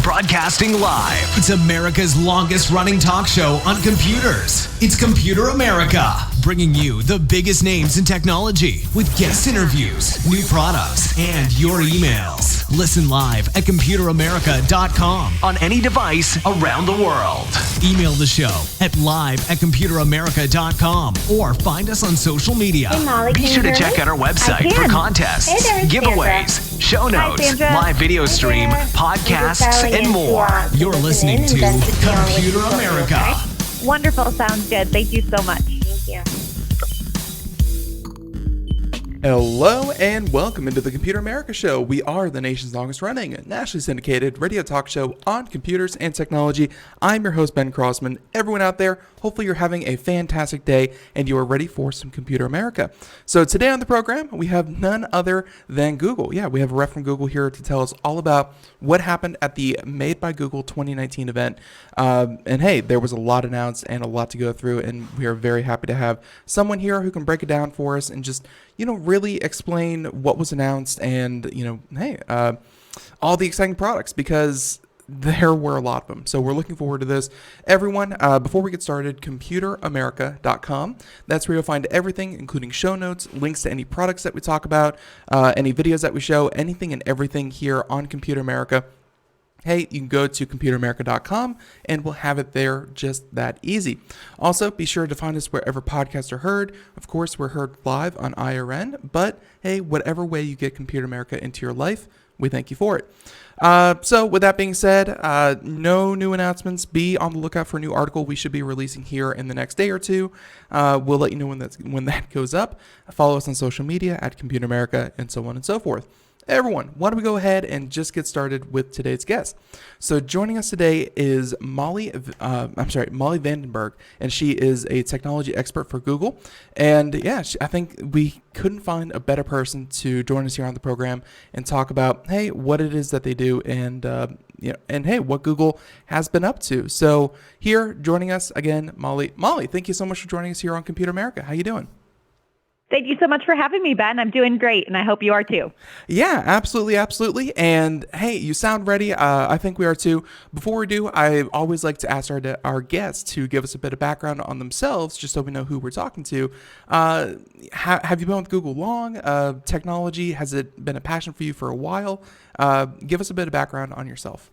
Broadcasting live. It's America's longest running talk show on computers. It's Computer America, bringing you the biggest names in technology with guest interviews, new products, and your emails. Listen live at computeramerica.com on any device around the world. Email the show at live@computeramerica.com or find us on social media. Hey, Molly, be sure to check out our website for contests, giveaways, show notes, live video stream, podcasts, and more. You're listening to Computer America. Wonderful. Sounds good. Thank you so much. Thank you. Hello and welcome into the Computer America Show. We are the nation's longest running, nationally syndicated radio talk show on computers and technology. I'm your host, Ben Crossman. Everyone out there, hopefully you're having a fantastic day and you are ready for some Computer America. So today on the program, we have none other than Google. Yeah, we have a rep from Google here to tell us all about what happened at the Made by Google 2019 event. And hey, there was a lot announced and a lot to go through, and we are very happy to have someone here who can break it down for us and just, really explain what was announced and, hey, all the exciting products, because there were a lot of them. So we're looking forward to this. Everyone, before we get started, computeramerica.com. That's where you'll find everything, including show notes, links to any products that we talk about, any videos that we show, anything and everything here on Computer America. Hey, you can go to computeramerica.com and we'll have it there just that easy. Also, be sure to find us wherever podcasts are heard. Of course, we're heard live on IRN, but hey, whatever way you get Computer America into your life, we thank you for it. So with that being said, no new announcements. Be on the lookout for a new article we should be releasing here in the next day or two. We'll let you know when that goes up. Follow us on social media at Computer America and so on and so forth. Everyone, why don't we go ahead and just get started with today's guest? So joining us today is Molly Vandenberg, and she is a technology expert for Google. And yeah, I think we couldn't find a better person to join us here on the program and talk about, hey, what it is that they do and hey, what Google has been up to. So here, joining us again, Molly. Molly, thank you so much for joining us here on Computer America. How you doing? Thank you so much for having me, Ben. I'm doing great, and I hope you are too. Yeah, absolutely. And hey, you sound ready. I think we are too. Before we do, I always like to ask our guests to give us a bit of background on themselves, just so we know who we're talking to. Have you been with Google long? Technology, has it been a passion for you for a while? Give us a bit of background on yourself.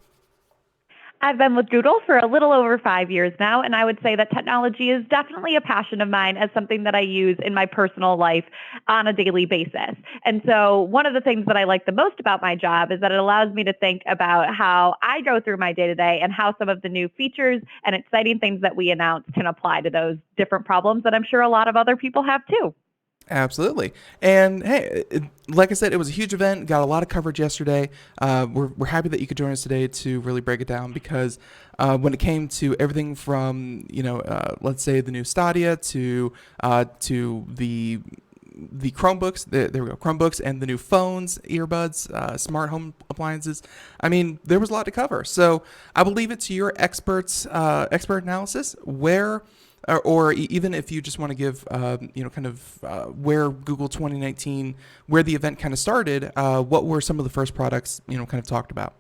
I've been with Google for a little over 5 years now, and I would say that technology is definitely a passion of mine as something that I use in my personal life on a daily basis. And so one of the things that I like the most about my job is that it allows me to think about how I go through my day-to-day and how some of the new features and exciting things that we announce can apply to those different problems that I'm sure a lot of other people have too. Absolutely. And hey, like I said, it was a huge event, got a lot of coverage yesterday. We're happy that you could join us today to really break it down, because when it came to everything from, let's say the new Stadia to the Chromebooks, there we go, Chromebooks, and the new phones, earbuds, smart home appliances. I mean, there was a lot to cover. So I will leave it to your expert analysis or even if you just want to give, where Google 2019, where the event kind of started, what were some of the first products, kind of talked about?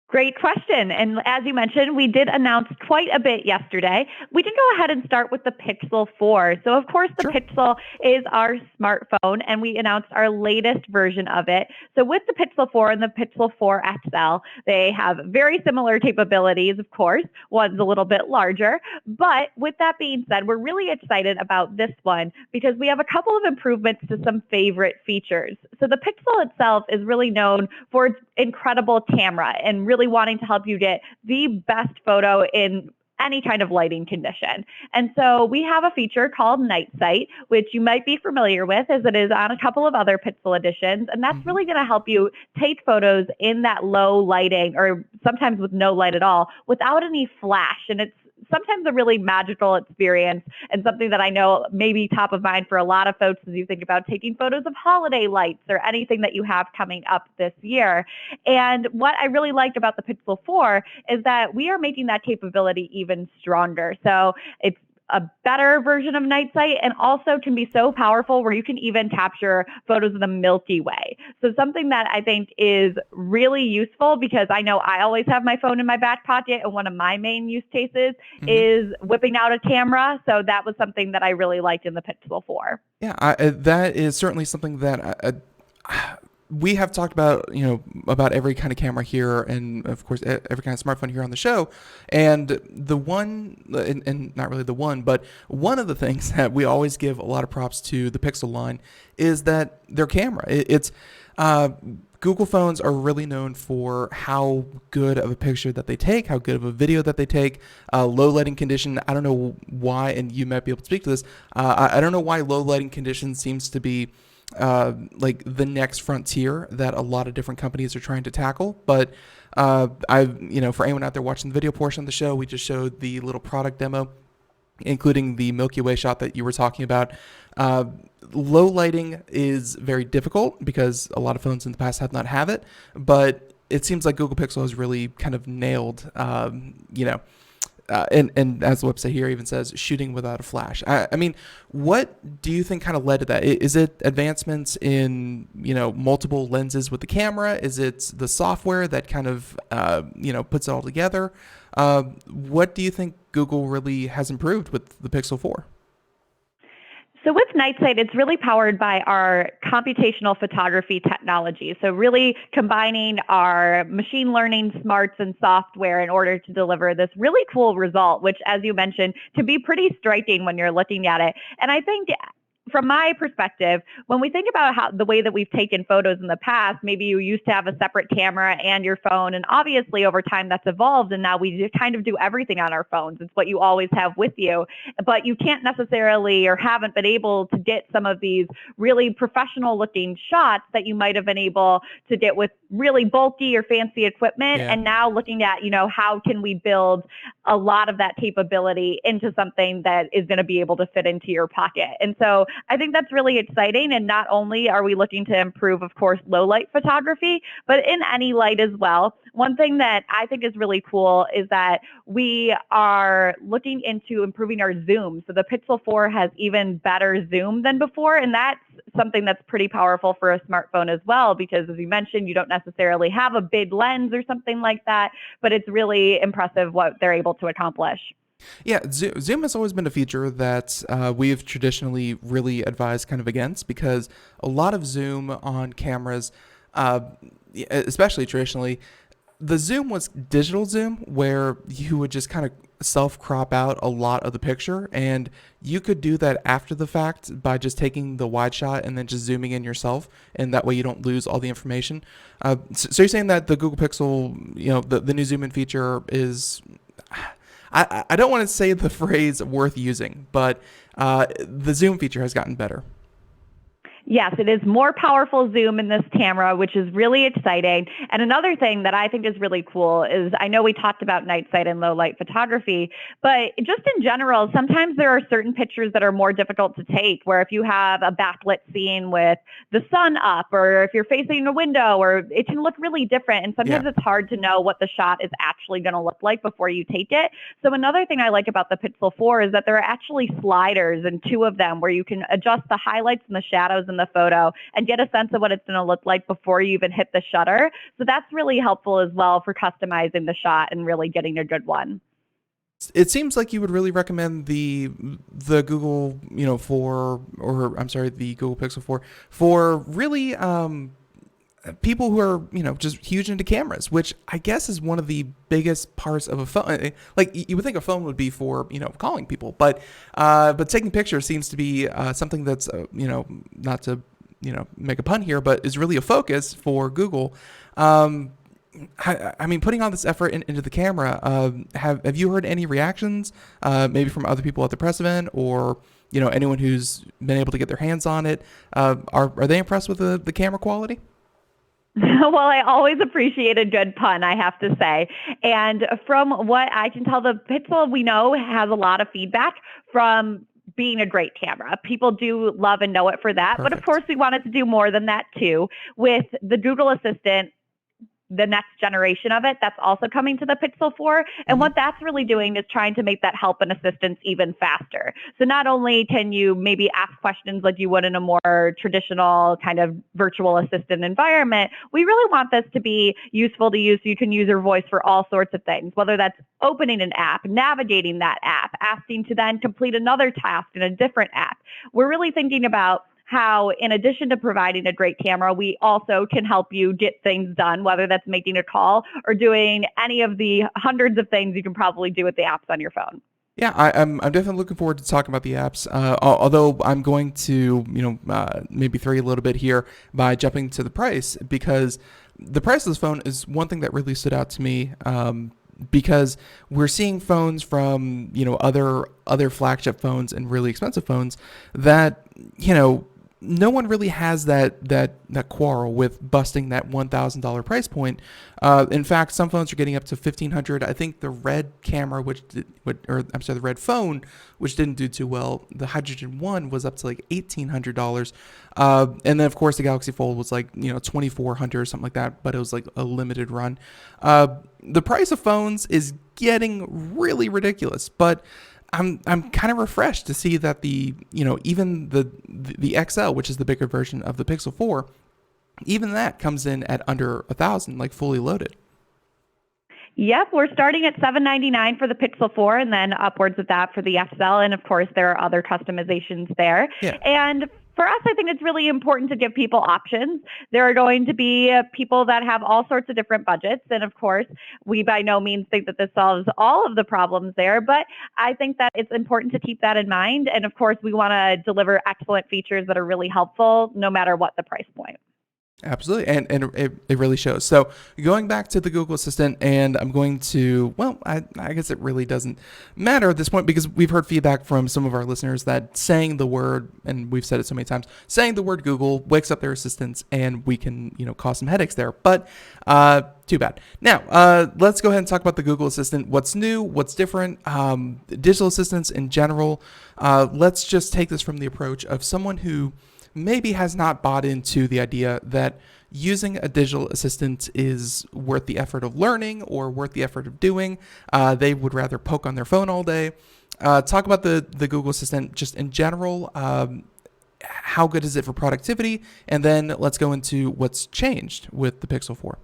Great question. And as you mentioned, we did announce quite a bit yesterday. We did go ahead and start with the Pixel 4. So, of course, the Sure. Pixel is our smartphone, and we announced our latest version of it. So, with the Pixel 4 and the Pixel 4 XL, they have very similar capabilities, of course. One's a little bit larger. But with that being said, we're really excited about this one because we have a couple of improvements to some favorite features. So, the Pixel itself is really known for its incredible camera and really wanting to help you get the best photo in any kind of lighting condition. And so we have a feature called Night Sight, which you might be familiar with as it is on a couple of other Pixel editions. And that's really going to help you take photos in that low lighting or sometimes with no light at all without any flash. And it's sometimes a really magical experience and something that I know may be top of mind for a lot of folks as you think about taking photos of holiday lights or anything that you have coming up this year. And what I really liked about the Pixel 4 is that we are making that capability even stronger. So it's a better version of Night Sight and also can be so powerful where you can even capture photos of the Milky Way. So something that I think is really useful because I know I always have my phone in my back pocket and one of my main use cases is whipping out a camera. So that was something that I really liked in the Pixel 4. Yeah, that is certainly something that we have talked about, about every kind of camera here, and of course every kind of smartphone here on the show. And the one, and not really the one, but one of the things that we always give a lot of props to the Pixel line is that their camera. It's Google phones are really known for how good of a picture that they take, how good of a video that they take. Low lighting condition, I don't know why, and you might be able to speak to this. I don't know why low lighting condition seems to be like the next frontier that a lot of different companies are trying to tackle. But for anyone out there watching the video portion of the show, we just showed the little product demo, including the Milky Way shot that you were talking about. Low lighting is very difficult because a lot of phones in the past have not had it, but it seems like Google Pixel has really kind of nailed, and as the website here even says, shooting without a flash. I mean, what do you think kind of led to that? Is it advancements in, multiple lenses with the camera? Is it the software that kind of, puts it all together? What do you think Google really has improved with the Pixel 4? So with Night Sight, it's really powered by our computational photography technology. So really combining our machine learning smarts and software in order to deliver this really cool result, which, as you mentioned, can be pretty striking when you're looking at it. And I think from my perspective, when we think about how the way that we've taken photos in the past, maybe you used to have a separate camera and your phone, and obviously over time that's evolved, and now we kind of do everything on our phones. It's what you always have with you, but you can't necessarily or haven't been able to get some of these really professional looking shots that you might have been able to get with really bulky or fancy equipment. Yeah. And now looking at, how can we build a lot of that capability into something that is going to be able to fit into your pocket. And so I think that's really exciting. And not only are we looking to improve, of course, low light photography, but in any light as well. One thing that I think is really cool is that we are looking into improving our zoom. So the Pixel 4 has even better zoom than before. And that's something that's pretty powerful for a smartphone as well, because as you mentioned, you don't necessarily have a big lens or something like that, but it's really impressive what they're able to accomplish. Yeah, Zoom has always been a feature that we've traditionally really advised kind of against, because a lot of zoom on cameras, especially traditionally, the zoom was digital zoom, where you would just kind of self-crop out a lot of the picture, and you could do that after the fact by just taking the wide shot and then just zooming in yourself, and that way you don't lose all the information. So you're saying that the Google Pixel, the new zoom in feature is... I don't want to say the phrase worth using, but the zoom feature has gotten better. Yes, it is more powerful zoom in this camera, which is really exciting. And another thing that I think is really cool is, I know we talked about night sight and low light photography, but just in general, sometimes there are certain pictures that are more difficult to take, where if you have a backlit scene with the sun up, or if you're facing a window, or it can look really different. And sometimes it's hard to know what the shot is actually going to look like before you take it. So another thing I like about the Pixel 4 is that there are actually sliders, and 2 of them, where you can adjust the highlights and the shadows in from the photo and get a sense of what it's going to look like before you even hit the shutter. So that's really helpful as well for customizing the shot and really getting a good one. It seems like you would really recommend the Google, the Google Pixel 4 for really people who are, just huge into cameras, which I guess is one of the biggest parts of a phone. Like you would think a phone would be for, calling people, but taking pictures seems to be something that's, not to, make a pun here, but is really a focus for Google. I mean, putting all this effort into the camera, have you heard any reactions, maybe from other people at the press event or, anyone who's been able to get their hands on it? Are they impressed with the camera quality? Well, I always appreciate a good pun, I have to say. And from what I can tell, the Pixel, we know, has a lot of feedback from being a great camera. People do love and know it for that. Perfect. But of course, we want it to do more than that too. With the Google Assistant, the next generation of it, that's also coming to the Pixel 4. And what that's really doing is trying to make that help and assistance even faster. So not only can you maybe ask questions like you would in a more traditional kind of virtual assistant environment, we really want this to be useful to use so you can use your voice for all sorts of things, whether that's opening an app, navigating that app, asking to then complete another task in a different app. We're really thinking about how, in addition to providing a great camera, we also can help you get things done, whether that's making a call or doing any of the hundreds of things you can probably do with the apps on your phone. Yeah, I'm definitely looking forward to talking about the apps. Although I'm going to maybe throw you a little bit here by jumping to the price, because the price of this phone is one thing that really stood out to me. Because we're seeing phones from other flagship phones and really expensive phones that no one really has that quarrel with busting that $1,000 price point. In fact, some phones are getting up to $1,500. I think the Red camera, the Red phone, which didn't do too well, the Hydrogen One was up to like $1,800. And then of course the Galaxy Fold was like $2,400 or something like that, but it was like a limited run. The price of phones is getting really ridiculous, but I'm kind of refreshed to see that even the XL, which is the bigger version of the Pixel 4, even that comes in at under $1,000, like fully loaded. Yep, we're starting at $799 for the Pixel 4 and then upwards of that for the XL. And of course, there are other customizations there. Yeah. And for us, I think it's really important to give people options. There are going to be people that have all sorts of different budgets. And of course, we by no means think that this solves all of the problems there, but I think that it's important to keep that in mind. And of course, we want to deliver excellent features that are really helpful no matter what the price point. Absolutely, and it really shows. So going back to the Google Assistant, and I'm going to, I guess it really doesn't matter at this point because we've heard feedback from some of our listeners that saying the word, and we've said it so many times, saying the word Google wakes up their assistants, and we can, cause some headaches there. But too bad. Now, let's go ahead and talk about the Google Assistant. What's new? What's different? Digital assistants in general. Let's just take this from the approach of someone who maybe has not bought into the idea that using a digital assistant is worth the effort of learning or worth the effort of doing. They would rather poke on their phone all day. Talk about the Google Assistant just in general. How good is it for productivity? And then let's go into what's changed with the Pixel 4.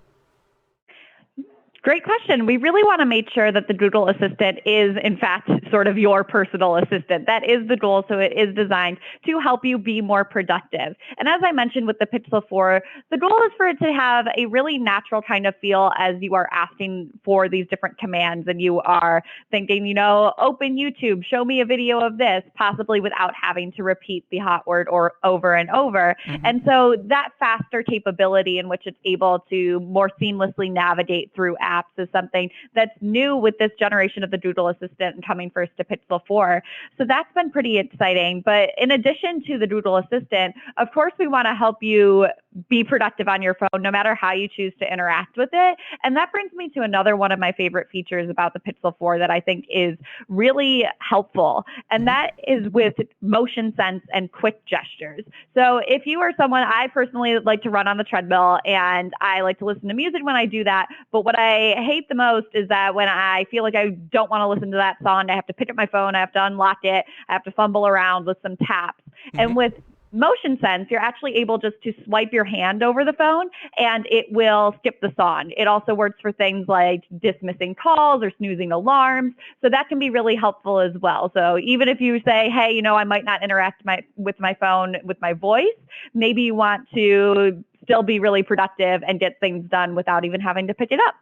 Great question. We really want to make sure that the Google Assistant is, in fact, sort of your personal assistant. That is the goal. So it is designed to help you be more productive. And as I mentioned with the Pixel 4, the goal is for it to have a really natural kind of feel as you are asking for these different commands and you are thinking, open YouTube, show me a video of this, possibly without having to repeat the hot word or over and over. Mm-hmm. And so that faster capability in which it's able to more seamlessly navigate through apps is something that's new with this generation of the Google Assistant and coming first to Pixel 4. So that's been pretty exciting. But in addition to the Google Assistant, of course, we want to help you be productive on your phone, no matter how you choose to interact with it. And that brings me to another one of my favorite features about the Pixel 4 that I think is really helpful. And that is with motion sense and quick gestures. So if you are someone, I personally like to run on the treadmill and I like to listen to music when I do that. But what I hate the most is that when I feel like I don't want to listen to that song, I have to pick up my phone, I have to unlock it, I have to fumble around with some taps. Mm-hmm. And with motion sense, you're actually able just to swipe your hand over the phone and it will skip the song. It also works for things like dismissing calls or snoozing alarms. So that can be really helpful as well. So even if you say, hey, I might not interact with my phone with my voice, maybe you want to still be really productive and get things done without even having to pick it up.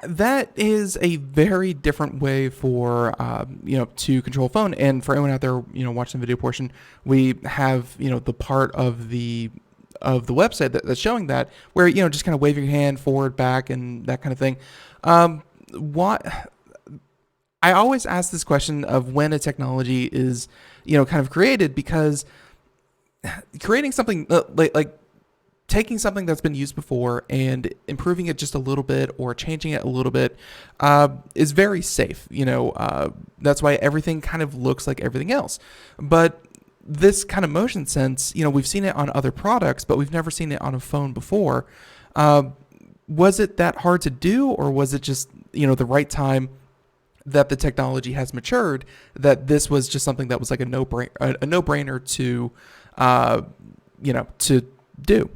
That is a very different way for to control phone. And for anyone out there watching the video portion, we have the part of the website that's showing that, where just kind of wave your hand forward, back, and that kind of thing. What I always ask this question of when a technology is kind of created, because creating something like taking something that's been used before and improving it just a little bit or changing it a little bit is very safe. That's why everything kind of looks like everything else. But this kind of motion sense, we've seen it on other products, but we've never seen it on a phone before. Was it that hard to do, or was it just, the right time that the technology has matured, that this was just something that was like a no-brainer to do?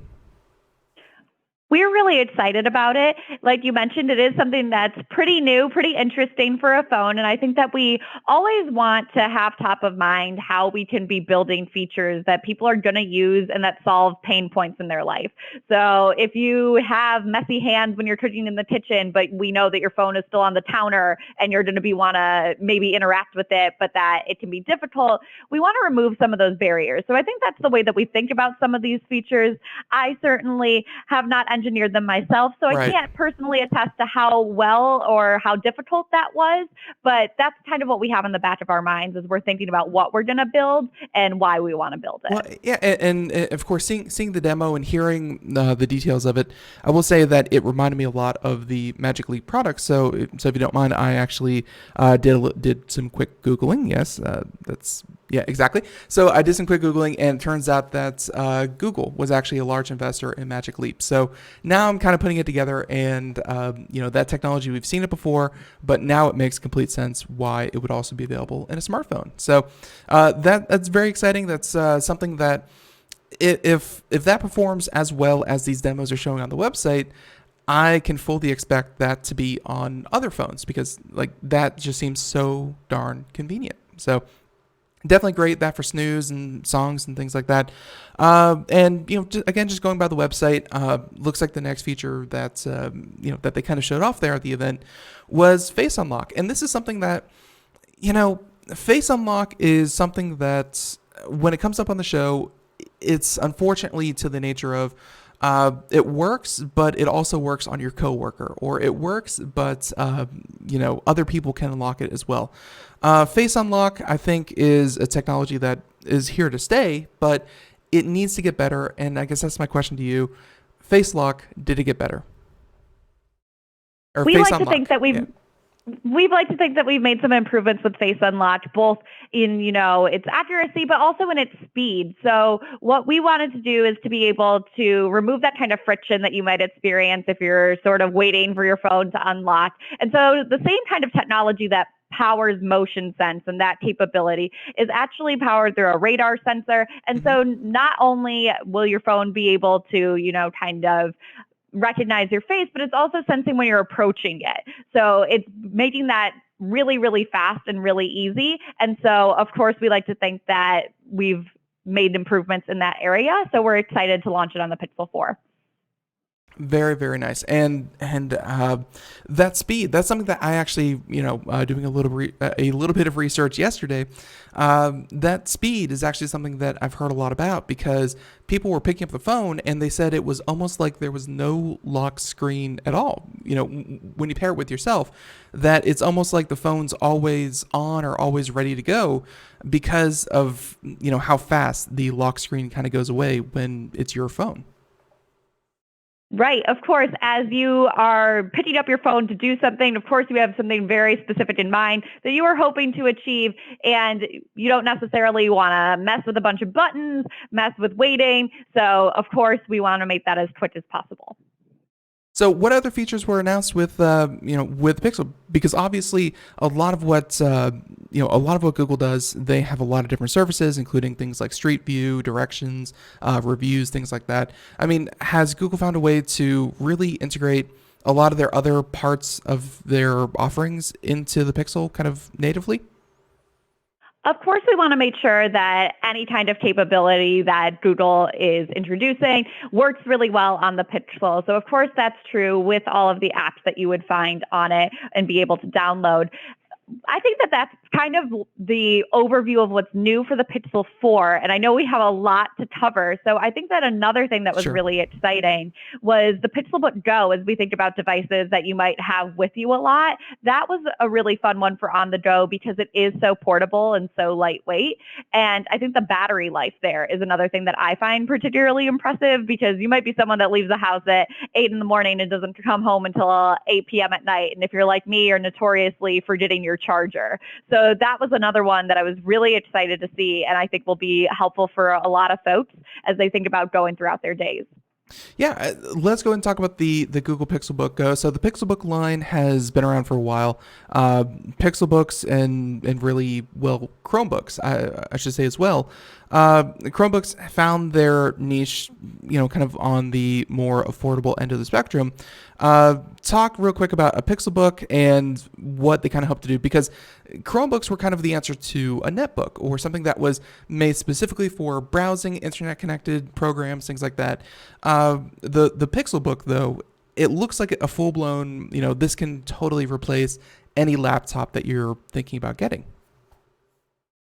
We're really excited about it. Like you mentioned, it is something that's pretty new, pretty interesting for a phone. And I think that we always want to have top of mind how we can be building features that people are going to use and that solve pain points in their life. So if you have messy hands when you're cooking in the kitchen, but we know that your phone is still on the counter and you're going to want to maybe interact with it, but that it can be difficult, we want to remove some of those barriers. So I think that's the way that we think about some of these features. I certainly have not engineered them myself, so I can't personally attest to how well or how difficult that was, but that's kind of what we have in the back of our minds as we're thinking about what we're going to build and why we want to build it. Well, yeah, and of course, seeing the demo and hearing the details of it, I will say that it reminded me a lot of the Magic Leap products. So if you don't mind, I actually did some quick Googling. Yes, yeah, exactly. So I did some quick Googling, and it turns out that Google was actually a large investor in Magic Leap. So now I'm kind of putting it together, and that technology, we've seen it before, but now it makes complete sense why it would also be available in a smartphone. So that's very exciting. That's something that if that performs as well as these demos are showing on the website, I can fully expect that to be on other phones, because that just seems so darn convenient. So definitely great, that for snooze and songs and things like that. And just going by the website, looks like the next feature that that they kind of showed off there at the event was Face Unlock. And this is something that, Face Unlock is something that when it comes up on the show, it's unfortunately to the nature of it works, but it also works on your coworker, or it works, but other people can unlock it as well. Face Unlock, I think, is a technology that is here to stay, but it needs to get better. And I guess that's my question to you: Face Lock, did it get better? Or we Face like Unlock? To think that we've. Yeah. We'd like to think that we've made some improvements with Face Unlocked, both in, its accuracy, but also in its speed. So what we wanted to do is to be able to remove that kind of friction that you might experience if you're sort of waiting for your phone to unlock. And so the same kind of technology that powers motion sense and that capability is actually powered through a radar sensor. And so not only will your phone be able to, kind of recognize your face, but it's also sensing when you're approaching it. So it's making that really, really fast and really easy. And so, of course, we like to think that we've made improvements in that area. So we're excited to launch it on the Pixel 4. Very, very nice. And that speed, that's something that I actually, doing a little bit of research yesterday, that speed is actually something that I've heard a lot about, because people were picking up the phone and they said it was almost like there was no lock screen at all. When you pair it with yourself, that it's almost like the phone's always on or always ready to go, because of, how fast the lock screen kind of goes away when it's your phone. Right. Of course, as you are picking up your phone to do something, of course, you have something very specific in mind that you are hoping to achieve, and you don't necessarily want to mess with a bunch of buttons, mess with waiting. So, of course, we want to make that as quick as possible. So what other features were announced with with Pixel? Because obviously a lot of what Google does, they have a lot of different services, including things like Street View, directions, reviews, things like that. I mean, has Google found a way to really integrate a lot of their other parts of their offerings into the Pixel kind of natively? Of course, we want to make sure that any kind of capability that Google is introducing works really well on the Pixel. So of course, that's true with all of the apps that you would find on it and be able to download. I think that that's kind of the overview of what's new for the Pixel 4. And I know we have a lot to cover. So I think that another thing that was Sure. really exciting was the Pixelbook Go, as we think about devices that you might have with you a lot. That was a really fun one for on the go because it is so portable and so lightweight. And I think the battery life there is another thing that I find particularly impressive because you might be someone that leaves the house at 8 in the morning and doesn't come home until 8 p.m. at night. And if you're like me, you're notoriously forgetting your charger. So that was another one that I was really excited to see and I think will be helpful for a lot of folks as they think about going throughout their days. Yeah, let's go and talk about the Google Pixelbook Go. So the Pixelbook line has been around for a while. Pixelbooks and really, well, Chromebooks, I should say as well. Chromebooks found their niche, kind of on the more affordable end of the spectrum. Talk real quick about a Pixelbook and what they kind of hope to do, because Chromebooks were kind of the answer to a netbook or something that was made specifically for browsing, internet-connected programs, things like that. The Pixelbook, though, it looks like a full-blown, this can totally replace any laptop that you're thinking about getting.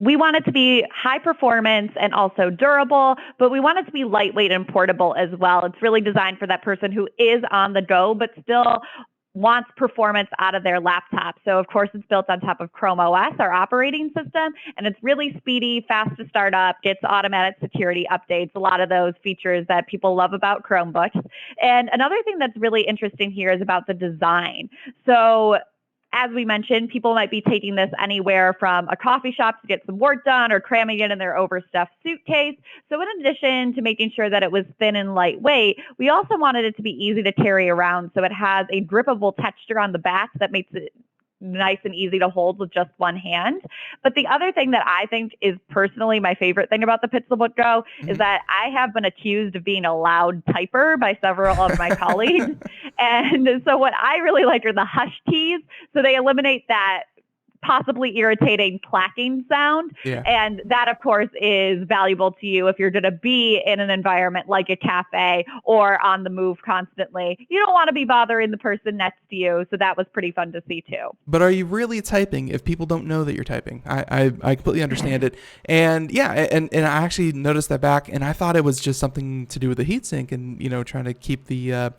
We want it to be high performance and also durable, but we want it to be lightweight and portable as well. It's really designed for that person who is on the go, but still wants performance out of their laptop. So of course it's built on top of Chrome OS, our operating system, and it's really speedy, fast to start up, gets automatic security updates, a lot of those features that people love about Chromebooks. And another thing that's really interesting here is about the design. So as we mentioned, people might be taking this anywhere from a coffee shop to get some work done or cramming it in their overstuffed suitcase. So in addition to making sure that it was thin and lightweight, we also wanted it to be easy to carry around. So it has a grippable texture on the back that makes it nice and easy to hold with just one hand. But the other thing that I think is personally my favorite thing about the Pixelbook Go is that I have been accused of being a loud typer by several of my colleagues. And so what I really like are the hush keys. So they eliminate that possibly irritating clacking sound. Yeah. And that, of course, is valuable to you if you're going to be in an environment like a cafe or on the move constantly. You don't want to be bothering the person next to you. So that was pretty fun to see, too. But are you really typing if people don't know that you're typing? I completely understand it. And yeah, and I actually noticed that back, and I thought it was just something to do with the heatsink and, trying to keep the,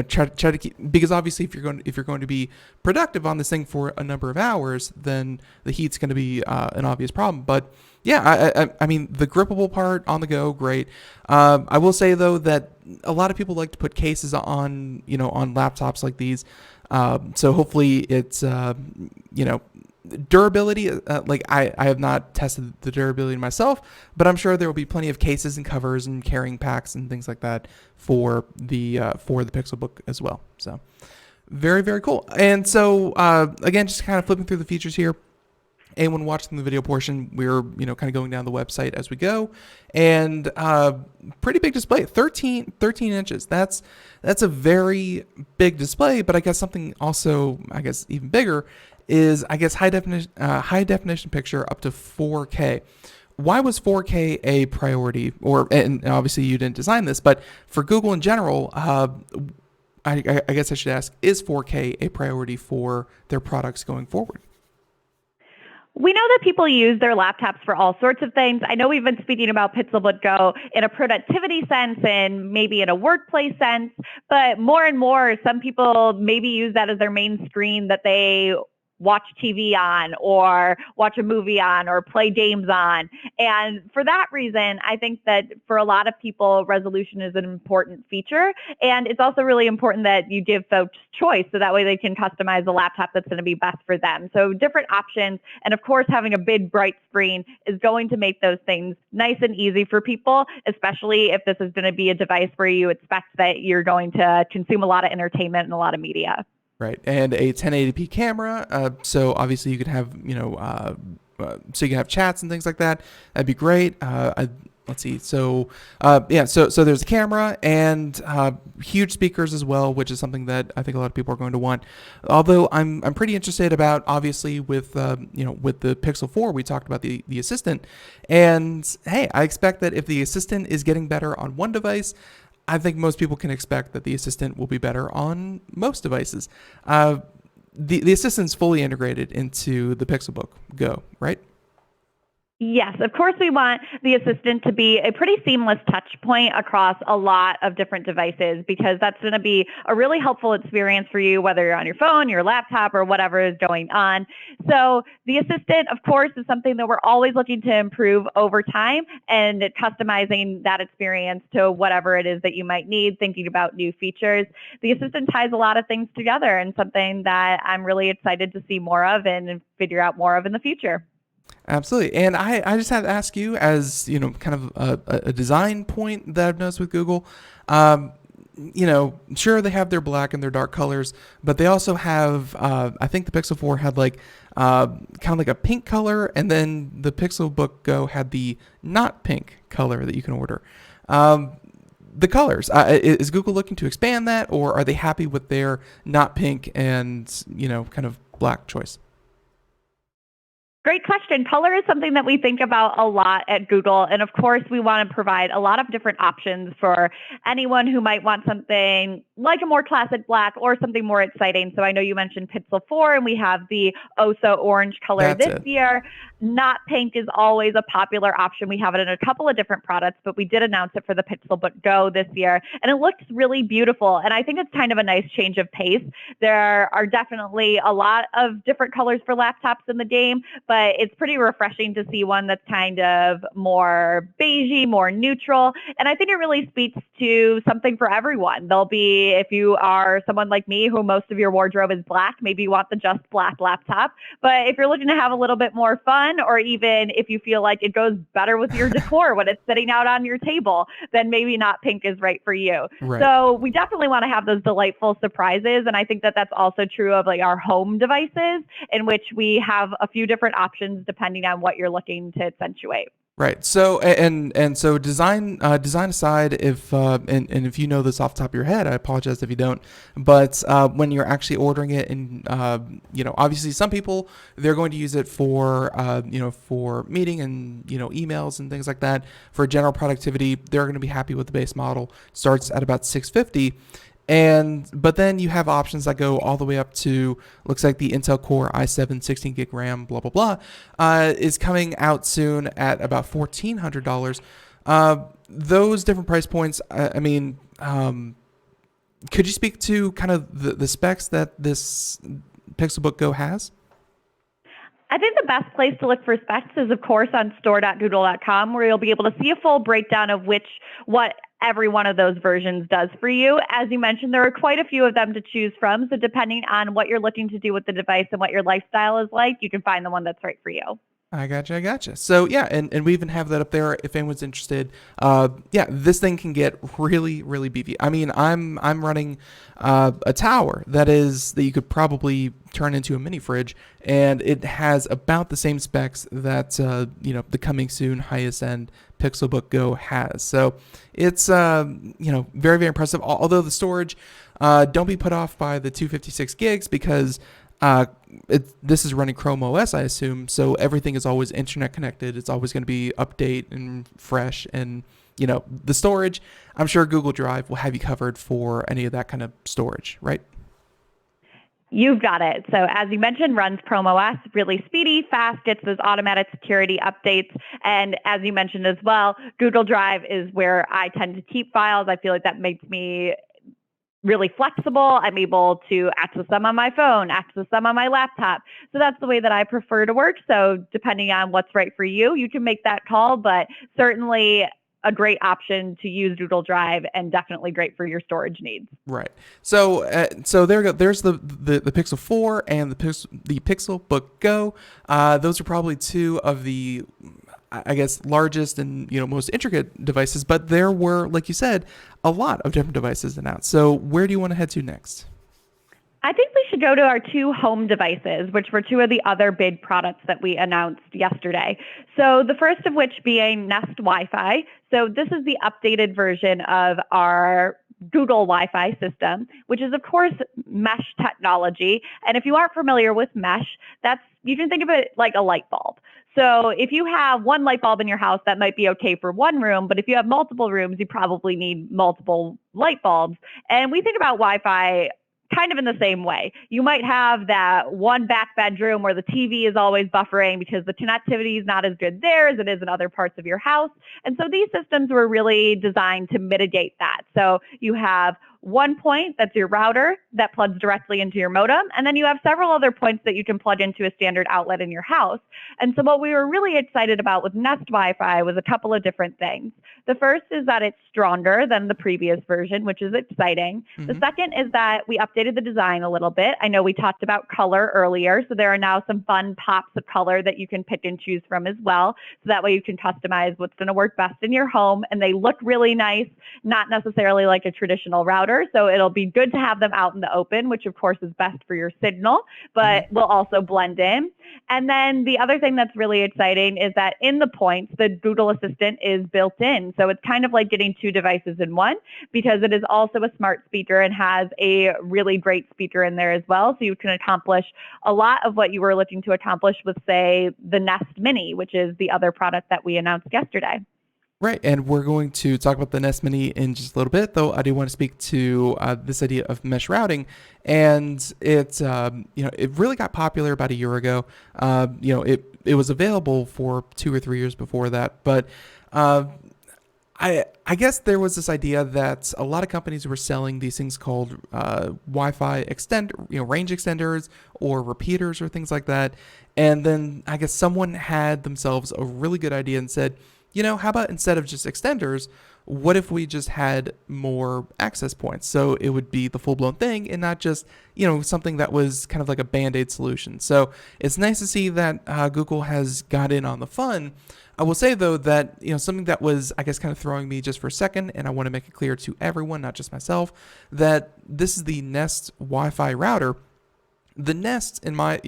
try to keep, because obviously if you're going to be productive on this thing for a number of hours, then the heat's going to be an obvious problem. But yeah, I mean, the grippable part on the go, great. I will say though that a lot of people like to put cases on, on laptops like these. So hopefully it's, durability. Like I have not tested the durability myself, but I'm sure there will be plenty of cases and covers and carrying packs and things like that for the Pixelbook as well. So very, very cool. And so again, just kind of flipping through the features here. Anyone watching the video portion, we're kind of going down the website as we go, and pretty big display, 13 inches. That's a very big display. But I guess something also, even bigger is high definition picture up to 4K. Why was 4K a priority? And obviously you didn't design this, but for Google in general, I guess I should ask: is 4K a priority for their products going forward? We know that people use their laptops for all sorts of things. I know we've been speaking about Pixelbook Go in a productivity sense and maybe in a workplace sense, but more and more, some people maybe use that as their main screen that they watch TV on or watch a movie on or play games on. And for that reason, I think that for a lot of people, resolution is an important feature. And it's also really important that you give folks choice so that way they can customize the laptop that's going to be best for them. So different options. And of course, having a big bright screen is going to make those things nice and easy for people, especially if this is going to be a device where you expect that you're going to consume a lot of entertainment and a lot of media. Right, and a 1080p camera. So obviously you could have, so you can have chats and things like that. That'd be great. Let's see. So so there's a camera and huge speakers as well, which is something that I think a lot of people are going to want. Although I'm pretty interested about, obviously, with with the Pixel 4, we talked about the assistant, and hey, I expect that if the assistant is getting better on one device, I think most people can expect that the assistant will be better on most devices. The assistant's fully integrated into the Pixelbook Go, right? Yes, of course we want the assistant to be a pretty seamless touch point across a lot of different devices, because that's going to be a really helpful experience for you, whether you're on your phone, your laptop, or whatever is going on. So the assistant, of course, is something that we're always looking to improve over time and customizing that experience to whatever it is that you might need, thinking about new features. The assistant ties a lot of things together and something that I'm really excited to see more of and figure out more of in the future. Absolutely. And I just have to ask you, as kind of a design point that I've noticed with Google, sure, they have their black and their dark colors, but they also have, I think the Pixel 4 had like kind of like a pink color, and then the Pixelbook Go had the not pink color that you can order. The colors, is Google looking to expand that, or are they happy with their not pink and, kind of black choice? Great question. Color is something that we think about a lot at Google. And of course, we want to provide a lot of different options for anyone who might want something like a more classic black or something more exciting. So I know you mentioned Pixel 4, and we have the Oso orange color this year. Not pink is always a popular option. We have it in a couple of different products, but we did announce it for the Pixelbook Go this year. And it looks really beautiful. And I think it's kind of a nice change of pace. There are definitely a lot of different colors for laptops in the game, but it's pretty refreshing to see one that's kind of more beigey, more neutral. And I think it really speaks to something for everyone. There'll be, if you are someone like me who most of your wardrobe is black, maybe you want the just black laptop. But if you're looking to have a little bit more fun, or even if you feel like it goes better with your decor when it's sitting out on your table, then maybe not pink is right for you. Right. So we definitely want to have those delightful surprises. And I think that that's also true of like our home devices, in which we have a few different options depending on what you're looking to accentuate. Right. So and so design aside, if and if you know this off the top of your head, I apologize if you don't. But when you're actually ordering it, and obviously some people, they're going to use it for for meeting and emails and things like that. For general productivity, they're going to be happy with the base model. Starts at about $650. But then you have options that go all the way up to, looks like the Intel Core i7 16 gig RAM, blah, blah, blah, is coming out soon at about $1,400. Those different price points, could you speak to kind of the specs that this Pixelbook Go has? I think the best place to look for specs is, of course, on store.google.com, where you'll be able to see a full breakdown of what every one of those versions does for you. As you mentioned, there are quite a few of them to choose from. So depending on what you're looking to do with the device and what your lifestyle is like, you can find the one that's right for you. I gotcha. So yeah, and we even have that up there if anyone's interested. This thing can get really, really beefy. I mean, I'm running a tower that you could probably turn into a mini fridge, and it has about the same specs that the coming soon highest end Pixelbook Go has. So it's very, very impressive. Although the storage, don't be put off by the 256 gigs, because this is running Chrome OS, I assume, so everything is always internet connected. It's always going to be update and fresh, and the storage, I'm sure Google Drive will have you covered for any of that kind of storage, right? You've got it. So as you mentioned, runs Chrome OS, really speedy, fast, gets those automatic security updates. And as you mentioned as well, Google Drive is where I tend to keep files. I feel like that makes me really flexible. I'm able to access them on my phone, access them on my laptop. So that's the way that I prefer to work. So depending on what's right for you, you can make that call, but certainly a great option to use Doodle Drive and definitely great for your storage needs. Right. So there you go. There's the Pixel 4 and the Pixelbook Go. Those are probably two of the, I guess, largest and most intricate devices. But there were, like you said, a lot of different devices announced. So where do you want to head to next? I think we should go to our two home devices, which were two of the other big products that we announced yesterday. So the first of which being Nest Wi-Fi. So this is the updated version of our Google Wi-Fi system, which is, of course, mesh technology. And if you aren't familiar with mesh, you can think of it like a light bulb. So if you have one light bulb in your house, that might be okay for one room. But if you have multiple rooms, you probably need multiple light bulbs. And we think about Wi-Fi kind of in the same way. You might have that one back bedroom where the TV is always buffering because the connectivity is not as good there as it is in other parts of your house. And so these systems were really designed to mitigate that. So you have one point that's your router that plugs directly into your modem, and then you have several other points that you can plug into a standard outlet in your house. And so what we were really excited about with Nest Wi-Fi was a couple of different things. The first is that it's stronger than the previous version, which is exciting. Mm-hmm. The second is that we updated the design a little bit. I know we talked about color earlier, so there are now some fun pops of color that you can pick and choose from as well. So that way you can customize what's going to work best in your home, and they look really nice, not necessarily like a traditional router. So it'll be good to have them out in the open, which of course is best for your signal, but will also blend in. And then the other thing that's really exciting is that in the points, the Google Assistant is built in. So it's kind of like getting two devices in one because it is also a smart speaker and has a really great speaker in there as well. So you can accomplish a lot of what you were looking to accomplish with, say, the Nest Mini, which is the other product that we announced yesterday. Right, and we're going to talk about the Nest Mini in just a little bit, though I do want to speak to this idea of mesh routing, and it really got popular about a year ago. It was available for 2 or 3 years before that, but I guess there was this idea that a lot of companies were selling these things called Wi-Fi range extenders or repeaters or things like that, and then I guess someone had themselves a really good idea and said, how about instead of just extenders, what if we just had more access points? So it would be the full-blown thing and not just, something that was kind of like a Band-Aid solution. So it's nice to see that Google has got in on the fun. I will say, though, that, something that was, I guess, kind of throwing me just for a second, and I want to make it clear to everyone, not just myself, that this is the Nest Wi-Fi router. The Nest, in my,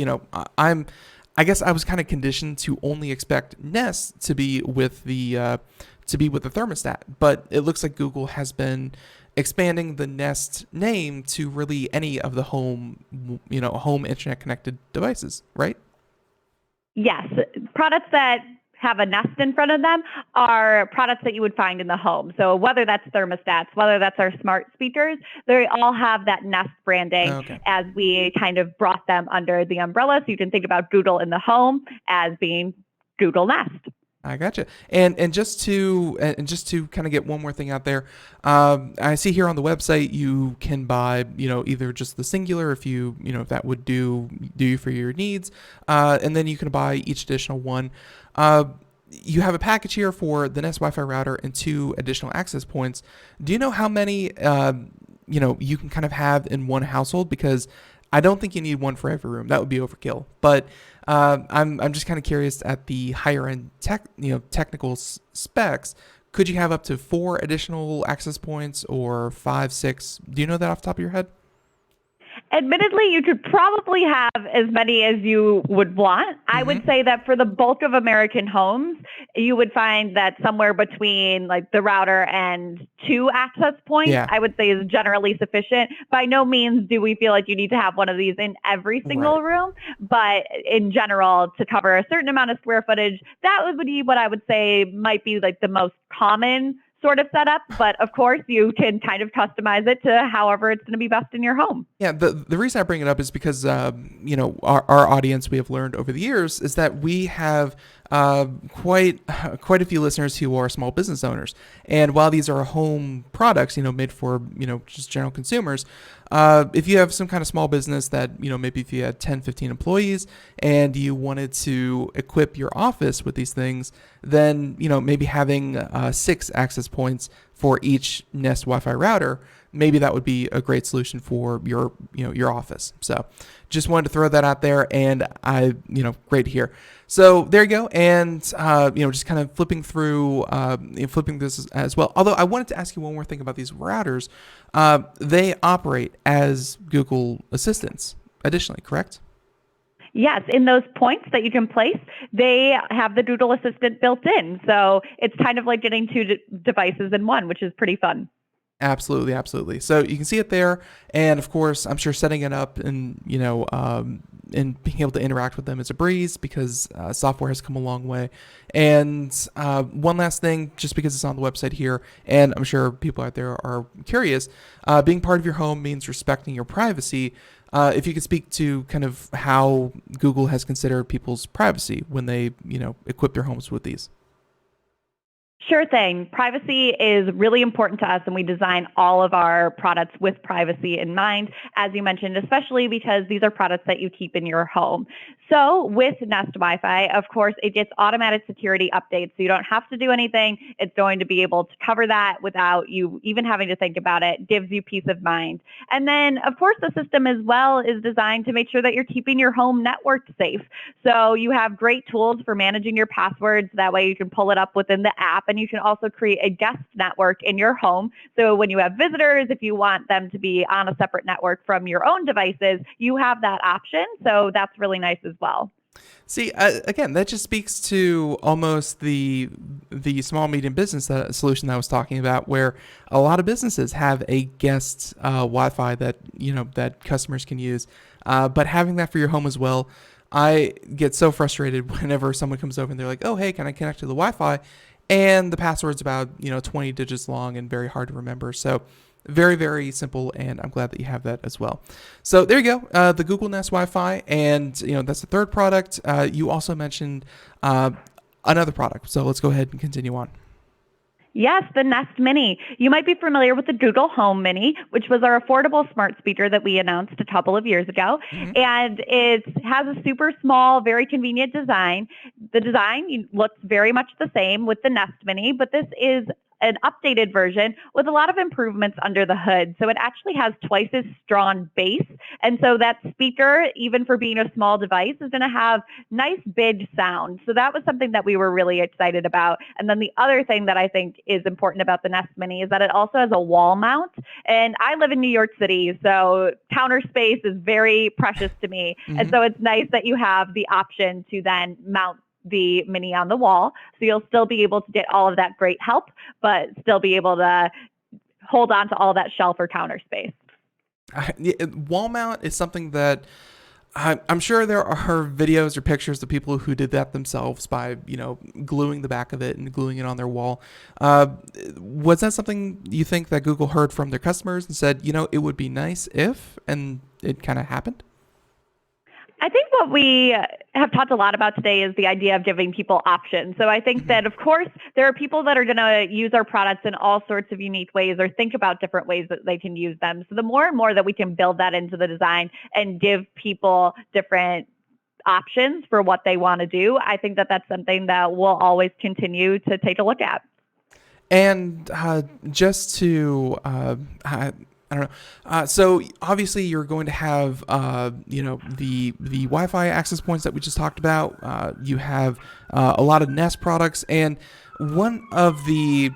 I guess I was kind of conditioned to only expect Nest to be with the thermostat, but it looks like Google has been expanding the Nest name to really any of the home internet connected devices, right? Yes, products that have a Nest in front of them are products that you would find in the home. So whether that's thermostats, whether that's our smart speakers, they all have that Nest branding as we kind of brought them under the umbrella. So you can think about Google in the home as being Google Nest. I gotcha. And just to kind of get one more thing out there, I see here on the website you can buy either just the singular if if that would do you for your needs, and then you can buy each additional one. You have a package here for the Nest Wi-Fi router and 2 additional access points. Do you know how many you can kind of have in one household? Because I don't think you need one for every room. That would be overkill. But I'm just kind of curious at the higher end technical specs. Could you have up to 4 additional access points or 5, 6? Do you know that off the top of your head? Admittedly, you could probably have as many as you would want. I would say that for the bulk of American homes, you would find that somewhere between like the router and 2 access points, I would say is generally sufficient. By no means do we feel like you need to have one of these in every single room, but in general, to cover a certain amount of square footage, that would be what I would say might be like the most common sort of setup, but of course you can kind of customize it to however it's going to be best in your home. Yeah, the reason I bring it up is because our audience, we have learned over the years is that we have quite a few listeners who are small business owners. And while these are home products, made for, just general consumers, if you have some kind of small business that, maybe if you had 10, 15 employees and you wanted to equip your office with these things, then, maybe having 6 access points for each Nest Wi-Fi router, maybe that would be a great solution for your office. So just wanted to throw that out there, and great to hear. So there you go. And, just kind of flipping through, flipping this as well. Although I wanted to ask you one more thing about these routers. They operate as Google Assistants additionally, correct? Yes, in those points that you can place, they have the Google Assistant built in. So it's kind of like getting 2 devices in one, which is pretty fun. Absolutely, absolutely. So you can see it there, and of course, I'm sure setting it up and and being able to interact with them is a breeze because software has come a long way. And one last thing, just because it's on the website here, and I'm sure people out there are curious, being part of your home means respecting your privacy. If you could speak to kind of how Google has considered people's privacy when they equip their homes with these. Sure thing. Privacy is really important to us, and we design all of our products with privacy in mind, as you mentioned, especially because these are products that you keep in your home. So with Nest Wi-Fi, of course, it gets automatic security updates, so you don't have to do anything. It's going to be able to cover that without you even having to think about it. Gives you peace of mind. And then, of course, the system as well is designed to make sure that you're keeping your home network safe. So you have great tools for managing your passwords. That way you can pull it up within the app, and you can also create a guest network in your home. So when you have visitors, if you want them to be on a separate network from your own devices, you have that option. So that's really nice as well. See, again, that just speaks to almost the small medium business solution that I was talking about, where a lot of businesses have a guest Wi-Fi that that customers can use, but having that for your home as well. I get so frustrated whenever someone comes over and they're like, "Oh, hey, can I connect to the Wi-Fi?" And the password's about 20 digits long and very hard to remember. So very, very simple, and I'm glad that you have that as well. So there you go, the Google Nest Wi-Fi, and that's the third product. You also mentioned another product, so let's go ahead and continue on. Yes, the Nest Mini. You might be familiar with the Google Home Mini, which was our affordable smart speaker that we announced a couple of years ago. Mm-hmm. And it has a super small, very convenient design. The design looks very much the same with the Nest Mini, but this is an updated version with a lot of improvements under the hood. So it actually has twice as strong bass. And so that speaker, even for being a small device, is going to have nice big sound. So that was something that we were really excited about. And then the other thing that I think is important about the Nest Mini is that it also has a wall mount. And I live in New York City, so counter space is very precious to me. Mm-hmm. And so it's nice that you have the option to then mount the Mini on the wall. So you'll still be able to get all of that great help, but still be able to hold on to all that shelf or counter space. Wall mount is something that I'm sure there are videos or pictures of people who did that themselves by, gluing the back of it and gluing it on their wall. Was that something you think that Google heard from their customers and said, it would be nice if, and it kind of happened? I think what we have talked a lot about today is the idea of giving people options. So I think that, of course, there are people that are going to use our products in all sorts of unique ways or think about different ways that they can use them. So the more and more that we can build that into the design and give people different options for what they want to do, I think that that's something that we'll always continue to take a look at. And just to... I don't know. So obviously you're going to have, the Wi-Fi access points that we just talked about. You have a lot of Nest products, and one of the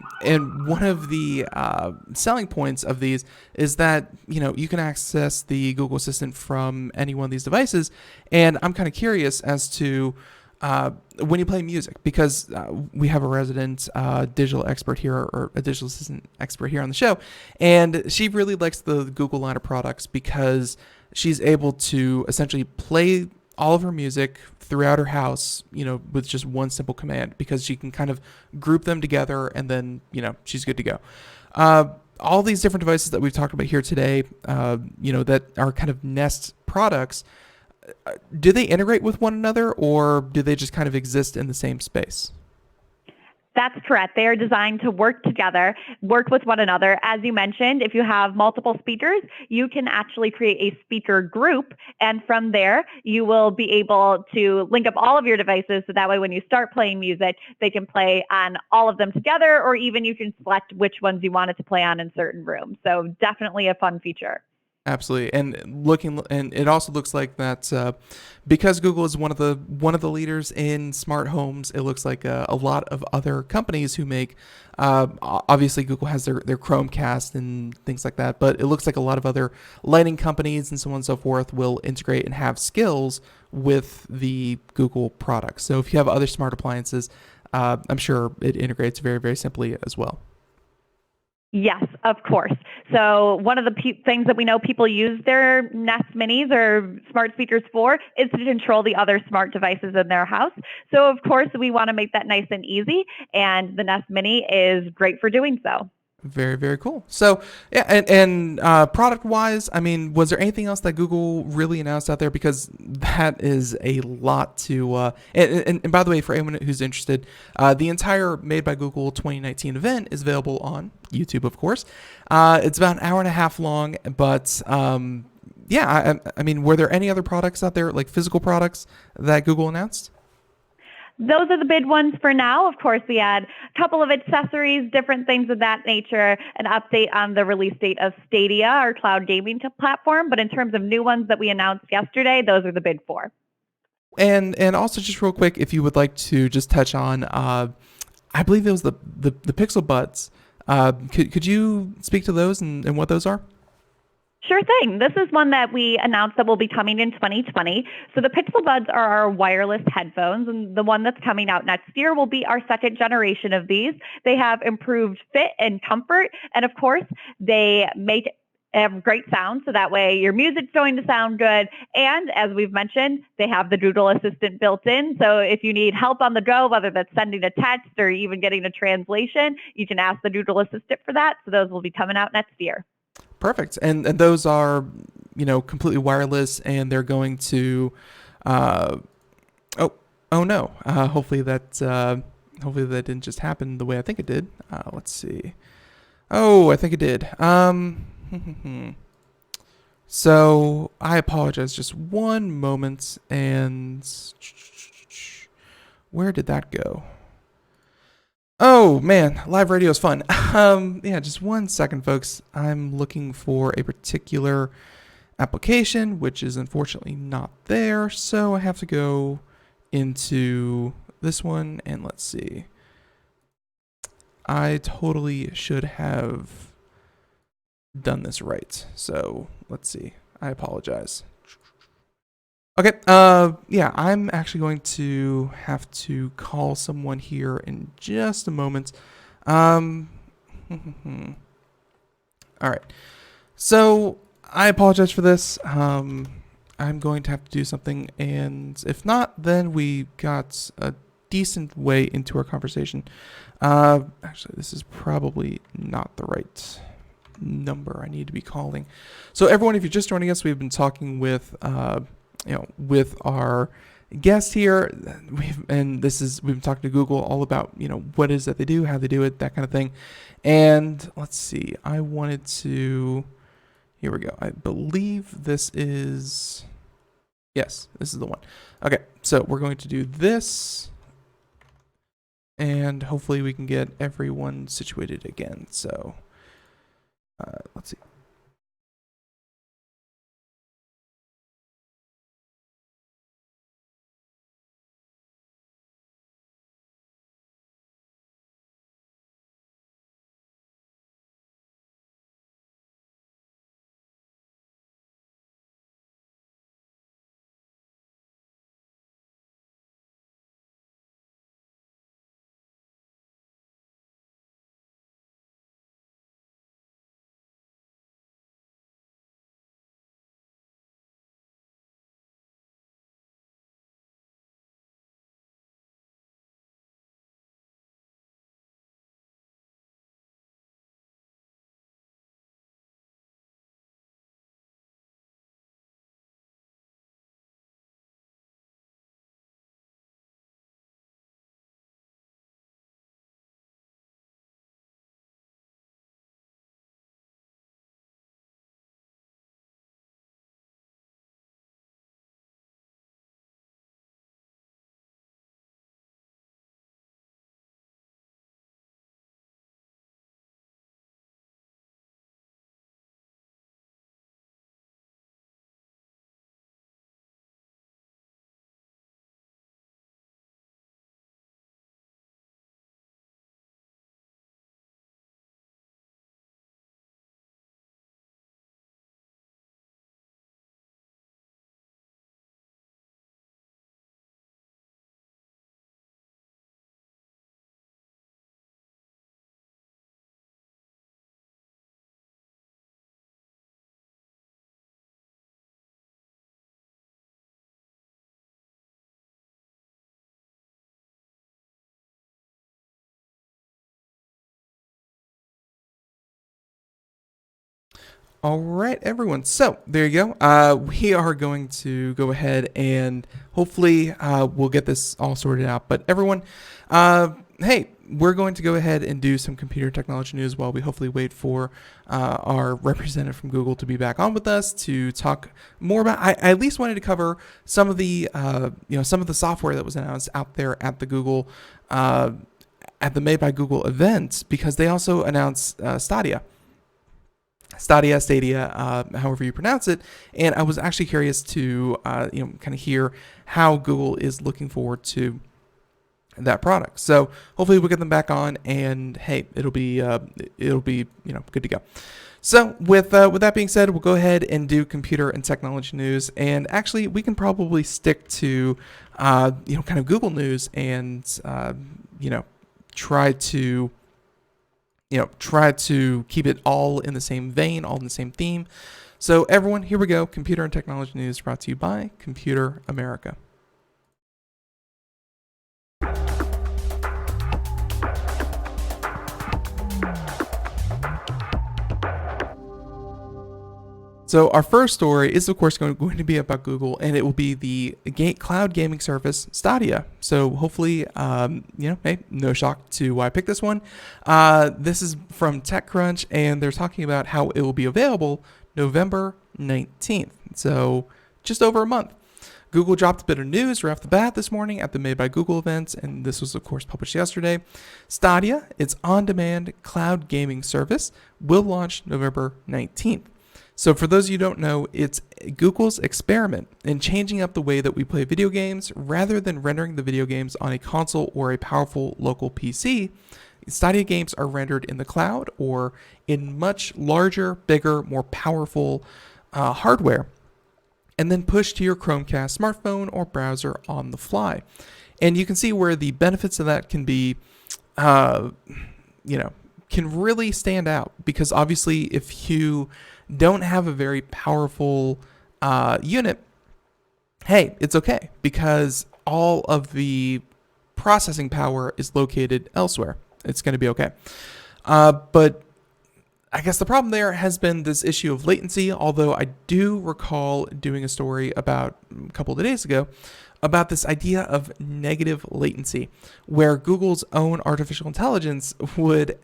selling points of these is that you can access the Google Assistant from any one of these devices. And I'm kind of curious as to when you play music, because we have a resident digital expert here, or a digital assistant expert here on the show, and she really likes the Google line of products because she's able to essentially play all of her music throughout her house, with just one simple command, because she can kind of group them together and then, she's good to go. All these different devices that we've talked about here today, that are kind of Nest products, do they integrate with one another, or do they just kind of exist in the same space? That's correct. They are designed to work together, work with one another. As you mentioned, if you have multiple speakers, you can actually create a speaker group. And from there, you will be able to link up all of your devices. So that way, when you start playing music, they can play on all of them together, or even you can select which ones you want it to play on in certain rooms. So definitely a fun feature. Absolutely, and it also looks like that because Google is one of the leaders in smart homes. It looks like a lot of other companies who make obviously Google has their Chromecast and things like that, but it looks like a lot of other lighting companies and so on and so forth will integrate and have skills with the Google products. So if you have other smart appliances, I'm sure it integrates very, very simply as well. Yes, of course. So one of the things that we know people use their Nest Minis or smart speakers for is to control the other smart devices in their house. So of course, we want to make that nice and easy, and the Nest Mini is great for doing so. Very, very cool. So, yeah, and product wise, I mean, was there anything else that Google really announced out there? Because that is a lot to. And by the way, for anyone who's interested, the entire Made by Google 2019 event is available on YouTube, of course. It's about an hour and a half long, but yeah, I mean, were there any other products out there, like physical products, that Google announced? Those are the big ones for now. Of course, we had a couple of accessories, different things of that nature, an update on the release date of Stadia, our cloud gaming platform. But in terms of new ones that we announced yesterday, those are the big four. And also just real quick, if you would like to just touch on, I believe it was the Pixel Buds. Could you speak to those and what those are? Sure thing. This is one that we announced that will be coming in 2020. So the Pixel Buds are our wireless headphones, and the one that's coming out next year will be our second generation of these. They have improved fit and comfort, and of course, they make great sound, so that way your music's going to sound good. And as we've mentioned, they have the Doodle Assistant built in. So if you need help on the go, whether that's sending a text or even getting a translation, you can ask the Doodle Assistant for that. So those will be coming out next year. Perfect. And those are, completely wireless, and they're going to, uh, oh no. Hopefully that didn't just happen the way I think it did. Let's see. Oh, I think it did. So I apologize. Just one moment, and where did that go? Oh man, live radio is fun. Yeah, just one second, folks. I'm looking for a particular application, which is unfortunately not there. So I have to go into this one, and let's see. I totally should have done this right. So let's see. I apologize. Okay. Yeah, I'm actually going to have to call someone here in just a moment. Um, all right. So I apologize for this. I'm going to have to do something, and if not, then we got a decent way into our conversation. Actually, this is probably not the right number I need to be calling. So everyone, if you're just joining us, we've been talking with with our guest here, we've been talking to Google all about, what it is that they do, how they do it, that kind of thing. And let's see, here we go. I believe this is the one. Okay, so we're going to do this, and hopefully we can get everyone situated again. So let's see. All right, everyone. So there you go. We are going to go ahead and hopefully we'll get this all sorted out. But everyone, hey, we're going to go ahead and do some computer technology news while we hopefully wait for our representative from Google to be back on with us to talk more about. I at least wanted to cover some of the some of the software that was announced out there at the Google at the Made by Google event, because they also announced Stadia, however you pronounce it. And I was actually curious to, kind of hear how Google is looking forward to that product. So hopefully we'll get them back on, and hey, it'll be good to go. So with that being said, we'll go ahead and do computer and technology news. And actually, we can probably stick to, kind of Google news and, try to keep it all in the same vein, all in the same theme. So everyone, here we go. Computer and technology news brought to you by Computer America. So our first story is, of course, going to be about Google, and it will be the cloud gaming service Stadia. So hopefully, hey, no shock to why I picked this one. This is from TechCrunch, and they're talking about how it will be available November 19th. So just over a month. Google dropped a bit of news right off the bat this morning at the Made by Google event, and this was, of course, published yesterday. Stadia, its on-demand cloud gaming service, will launch November 19th. So for those of you who don't know, it's Google's experiment in changing up the way that we play video games. Rather than rendering the video games on a console or a powerful local PC, Stadia games are rendered in the cloud or in much larger, bigger, more powerful hardware, and then pushed to your Chromecast smartphone or browser on the fly. And you can see where the benefits of that can be, can really stand out, because obviously if you don't have a very powerful unit, hey, it's okay, because all of the processing power is located elsewhere. It's going to be okay. But I guess the problem there has been this issue of latency, although I do recall doing a story about a couple of days ago about this idea of negative latency, where Google's own artificial intelligence would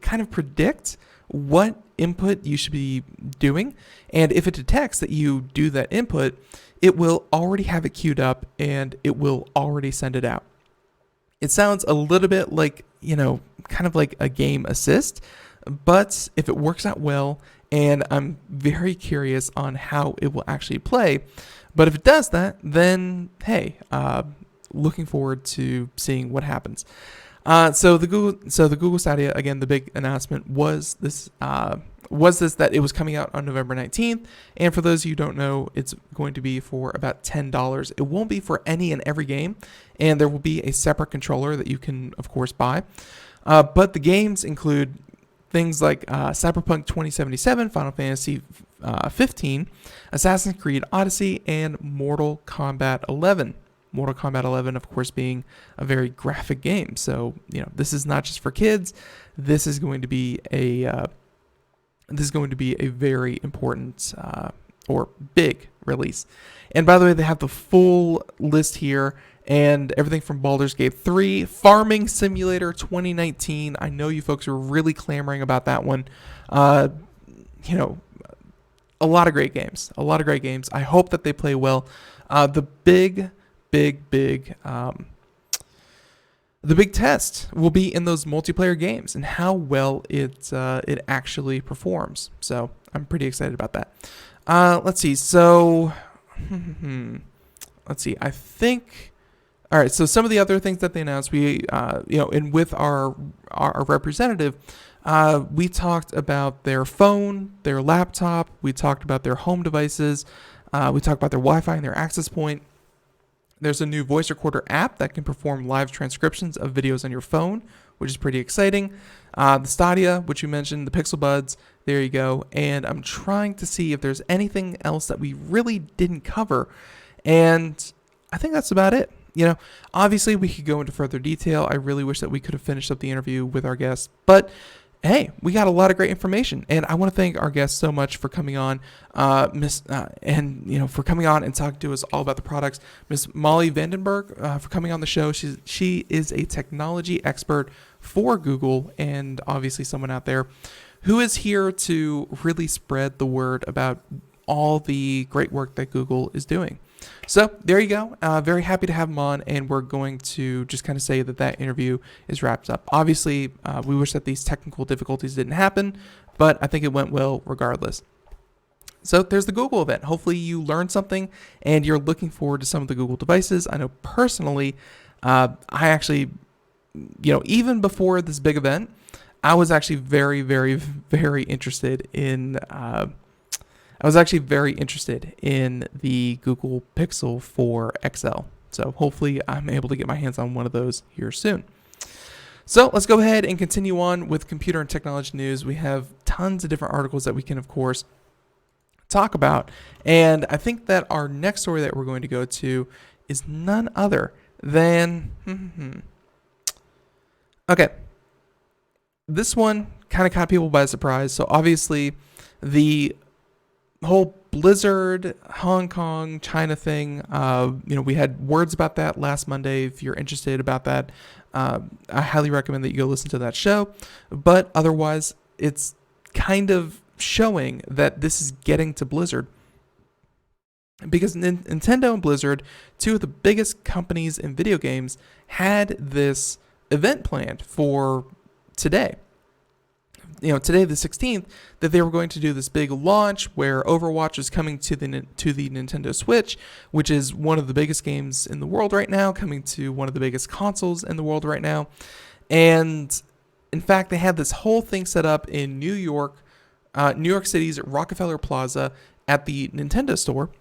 kind of predict what input you should be doing, and if it detects that you do that input, it will already have it queued up and it will already send it out. It sounds a little bit like, kind of like a game assist, but if it works out well, and I'm very curious on how it will actually play, but if it does that, then hey, looking forward to seeing what happens. So the Google Stadia, again, the big announcement was this that it was coming out on November 19th. And for those of you who don't know, it's going to be for about $10. It won't be for any and every game, and there will be a separate controller that you can, of course, buy. But the games include things like Cyberpunk 2077, Final Fantasy 15, Assassin's Creed Odyssey, and Mortal Kombat 11. Mortal Kombat 11, of course, being a very graphic game. So, this is not just for kids. This is going to be a very important or big release. And by the way, they have the full list here, and everything from Baldur's Gate 3, Farming Simulator 2019. I know you folks are really clamoring about that one. A lot of great games. I hope that they play well. The big test will be in those multiplayer games and how well it actually performs. So I'm pretty excited about that. Let's see. So let's see. I think. All right. So some of the other things that they announced, we and with our representative, we talked about their phone, their laptop. We talked about their home devices. We talked about their Wi-Fi and their access point. There's a new voice recorder app that can perform live transcriptions of videos on your phone, which is pretty exciting. The Stadia, which you mentioned, the Pixel Buds, there you go. And I'm trying to see if there's anything else that we really didn't cover. And I think that's about it. Obviously we could go into further detail. I really wish that we could have finished up the interview with our guest. But hey, we got a lot of great information, and I want to thank our guests so much for coming on, for coming on and talking to us all about the products. Miss Molly Vandenberg, for coming on the show. She is a technology expert for Google, and obviously someone out there who is here to really spread the word about all the great work that Google is doing. So there you go. Very happy to have him on, and we're going to just kind of say that interview is wrapped up. Obviously, we wish that these technical difficulties didn't happen, but I think it went well regardless. So there's the Google event. Hopefully you learned something, and you're looking forward to some of the Google devices. I know personally, I actually, even before this big event, I was actually very, very, very interested in the Google Pixel 4 XL. So hopefully I'm able to get my hands on one of those here soon. So let's go ahead and continue on with computer and technology news. We have tons of different articles that we can, of course, talk about. And I think that our next story that we're going to go to is none other than... Okay. This one kind of caught people by surprise. So obviously the whole Blizzard, Hong Kong, China thing, we had words about that last Monday. If you're interested about that, I highly recommend that you go listen to that show. But otherwise, it's kind of showing that this is getting to Blizzard. Because Nintendo and Blizzard, two of the biggest companies in video games, had this event planned for today. Today the 16th, that they were going to do this big launch where Overwatch was coming to the Nintendo Switch, which is one of the biggest games in the world right now, coming to one of the biggest consoles in the world right now. And in fact, they had this whole thing set up in New York City's Rockefeller Plaza at the Nintendo store.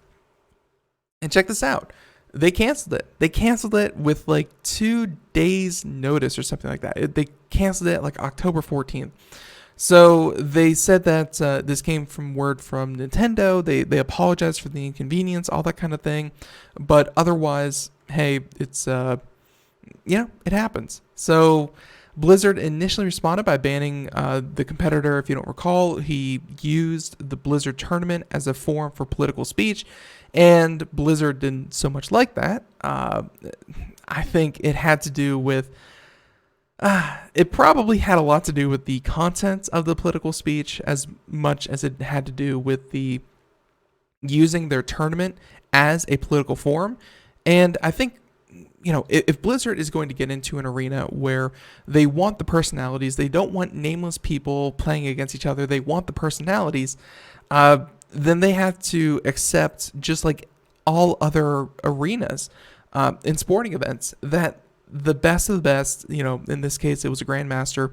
And check this out. They canceled it. They canceled it with like 2 days notice or something like that. They canceled it like October 14th. So they said that this came from word from Nintendo. They apologized for the inconvenience, all that kind of thing. But otherwise, hey, it's, it happens. So Blizzard initially responded by banning the competitor. If you don't recall, he used the Blizzard tournament as a forum for political speech. And Blizzard didn't so much like that. I think it had to do with... it probably had a lot to do with the content of the political speech as much as it had to do with the using their tournament as a political forum. And I think, if Blizzard is going to get into an arena where they want the personalities, they don't want nameless people playing against each other, they want the personalities, then they have to accept, just like all other arenas in sporting events, that the best of the best, in this case it was a grandmaster,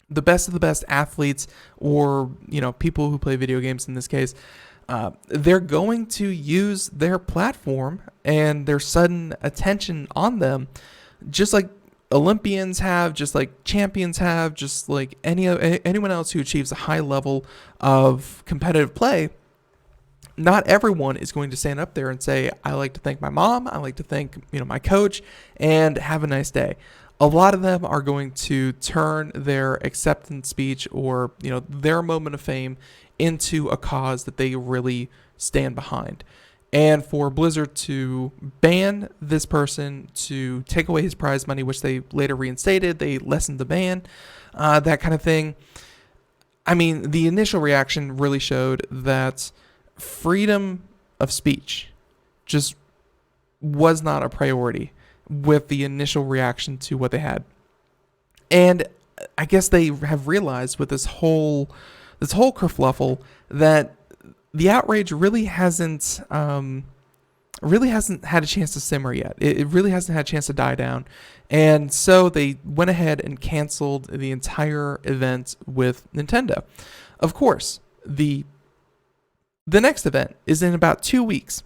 the best of the best athletes, or people who play video games in this case, they're going to use their platform and their sudden attention on them, just like Olympians have, just like champions have, just like anyone else who achieves a high level of competitive play. Not everyone is going to stand up there and say, I like to thank my mom, I like to thank my coach, and have a nice day. A lot of them are going to turn their acceptance speech or their moment of fame into a cause that they really stand behind. And for Blizzard to ban this person, to take away his prize money, which they later reinstated, they lessened the ban, that kind of thing. I mean, the initial reaction really showed that freedom of speech just was not a priority with the initial reaction to what they had. And I guess they have realized with this whole kerfluffle that the outrage really hasn't had a chance to simmer yet. It really hasn't had a chance to die down. And so they went ahead and canceled the entire event with Nintendo. Of course, the next event is in about 2 weeks.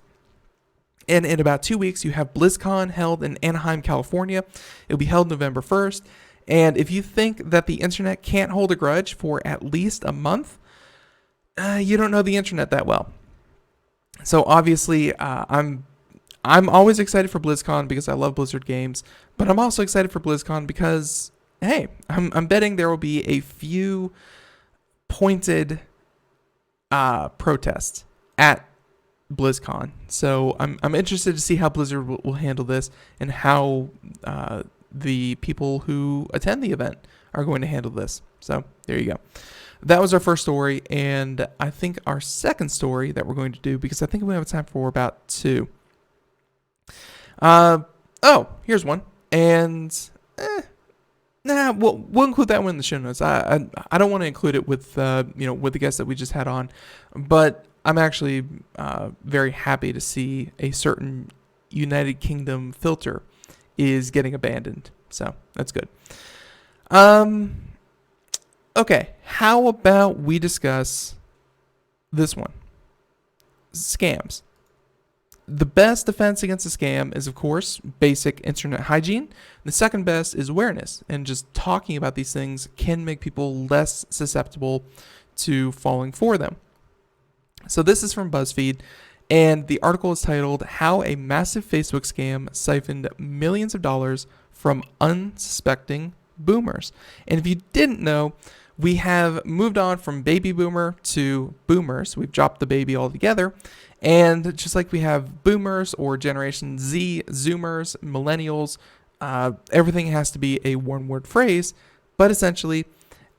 And in about 2 weeks, you have BlizzCon held in Anaheim, California. It'll be held November 1st. And if you think that the internet can't hold a grudge for at least a month, you don't know the internet that well. So obviously, I'm always excited for BlizzCon because I love Blizzard games. But I'm also excited for BlizzCon because, hey, I'm betting there will be a few pointed protests at BlizzCon. So I'm interested to see how Blizzard will handle this and how the people who attend the event are going to handle this. So there you go. That was our first story, and I think our second story that we're going to do, because I think we have time for about two. Here's one, and we'll include that one in the show notes. I don't want to include it with with the guests that we just had on, but I'm actually very happy to see a certain United Kingdom filter is getting abandoned. So that's good. Okay, how about we discuss this one? Scams. The best defense against a scam is, of course, basic internet hygiene. The second best is awareness, and just talking about these things can make people less susceptible to falling for them. So this is from BuzzFeed, and the article is titled, How a Massive Facebook Scam Siphoned Millions of Dollars from Unsuspecting Boomers. And if you didn't know, we have moved on from baby boomer to boomers. We've dropped the baby altogether. And just like we have boomers or Generation Z, Zoomers, millennials, everything has to be a one-word phrase. But essentially,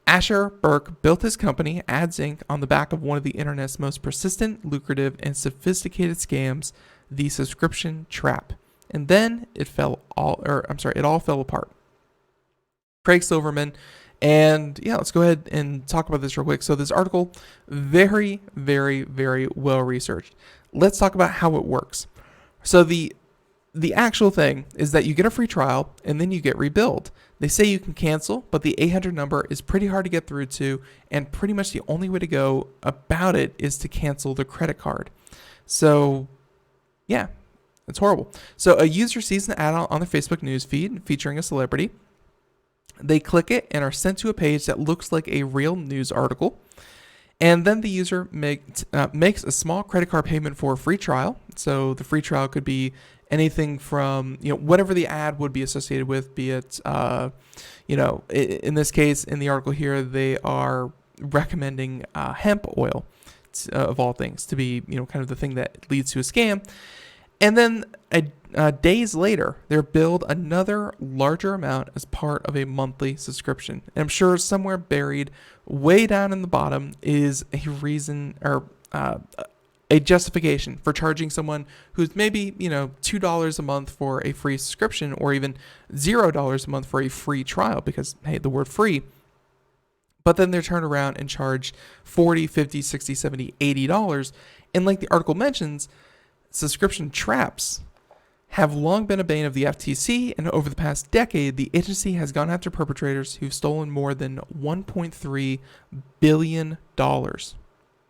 Asher Burke built his company, Ads Inc., on the back of one of the internet's most persistent, lucrative, and sophisticated scams, the subscription trap. And then it all fell apart. Craig Silverman. And yeah, let's go ahead and talk about this real quick. So this article, very, very, very well researched. Let's talk about how it works. So the actual thing is that you get a free trial and then you get rebilled. They say you can cancel, but the 800 number is pretty hard to get through to, and pretty much the only way to go about it is to cancel the credit card. So yeah, it's horrible. So a user sees an ad on their Facebook news feed featuring a celebrity. They click it and are sent to a page that looks like a real news article. And then the user makes a small credit card payment for a free trial. So the free trial could be anything from, whatever the ad would be associated with, be it, in this case, in the article here, they are recommending hemp oil, of all things, to be, kind of the thing that leads to a scam. And then days later, they're billed another larger amount as part of a monthly subscription. And I'm sure somewhere buried way down in the bottom is a reason or a justification for charging someone who's maybe, $2 a month for a free subscription, or even $0 a month for a free trial, because, hey, the word free. But then they're turned around and charged $40, $50, $60, $70, $80. And like the article mentions, subscription traps have long been a bane of the FTC, and over the past decade, the agency has gone after perpetrators who've stolen more than $1.3 billion.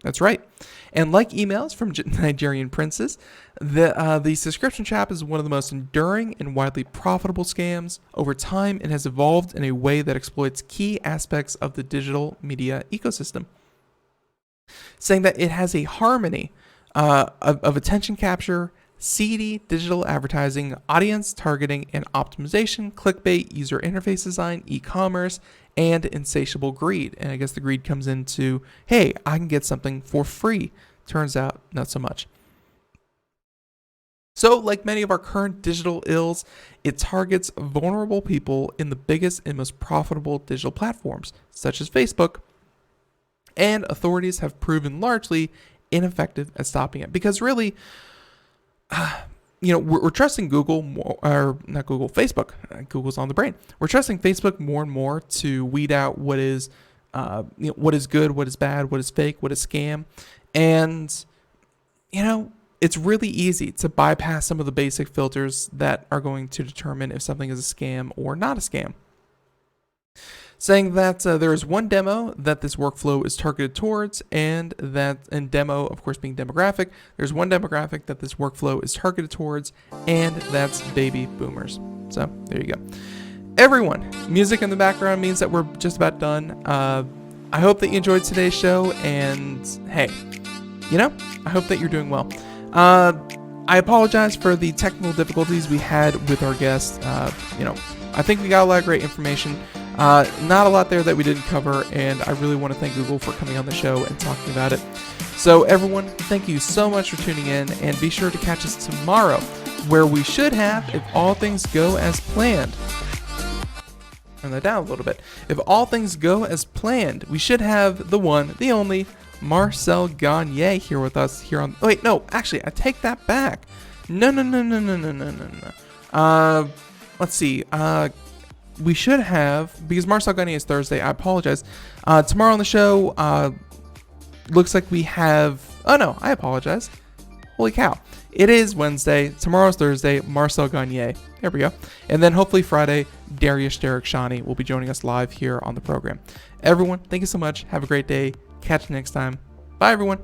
That's right. And like emails from Nigerian princes, the subscription trap is one of the most enduring and widely profitable scams. Over time, it has evolved in a way that exploits key aspects of the digital media ecosystem, saying that it has a harmony of attention capture, seedy digital advertising, audience targeting and optimization, clickbait, user interface design, e-commerce, and insatiable greed. And I guess the greed comes into, hey, I can get something for free. Turns out, not so much. So, like many of our current digital ills, it targets vulnerable people in the biggest and most profitable digital platforms, such as Facebook. And authorities have proven largely ineffective at stopping it, because really, we're trusting Google more, or not Google, Facebook. Google's on the brain. We're trusting Facebook more and more to weed out what is good, what is bad, what is fake, what is scam, and it's really easy to bypass some of the basic filters that are going to determine if something is a scam or not a scam. Saying that there is one demo that this workflow is targeted towards, and demo, of course, being demographic, there's one demographic that this workflow is targeted towards, and that's baby boomers. So there you go. Everyone, music in the background means that we're just about done. I hope that you enjoyed today's show, and hey, I hope that you're doing well. I apologize for the technical difficulties we had with our guest. I think we got a lot of great information. Not a lot there that we didn't cover, and I really want to thank Google for coming on the show and talking about it. So everyone, thank you so much for tuning in, and be sure to catch us tomorrow, where we should have, if all things go as planned. Turn that down a little bit. If all things go as planned, we should have the one, the only, Marcel Gagne here with us here on... Wait, no, actually, I take that back. No. Let's see. We should have, because Marcel Gagne is Thursday, I apologize. Tomorrow on the show, looks like we have... Oh, no, I apologize. Holy cow. It is Wednesday. Tomorrow's Thursday. Marcel Gagne. There we go. And then hopefully Friday, Darius Derek Shani will be joining us live here on the program. Everyone, thank you so much. Have a great day. Catch you next time. Bye, everyone.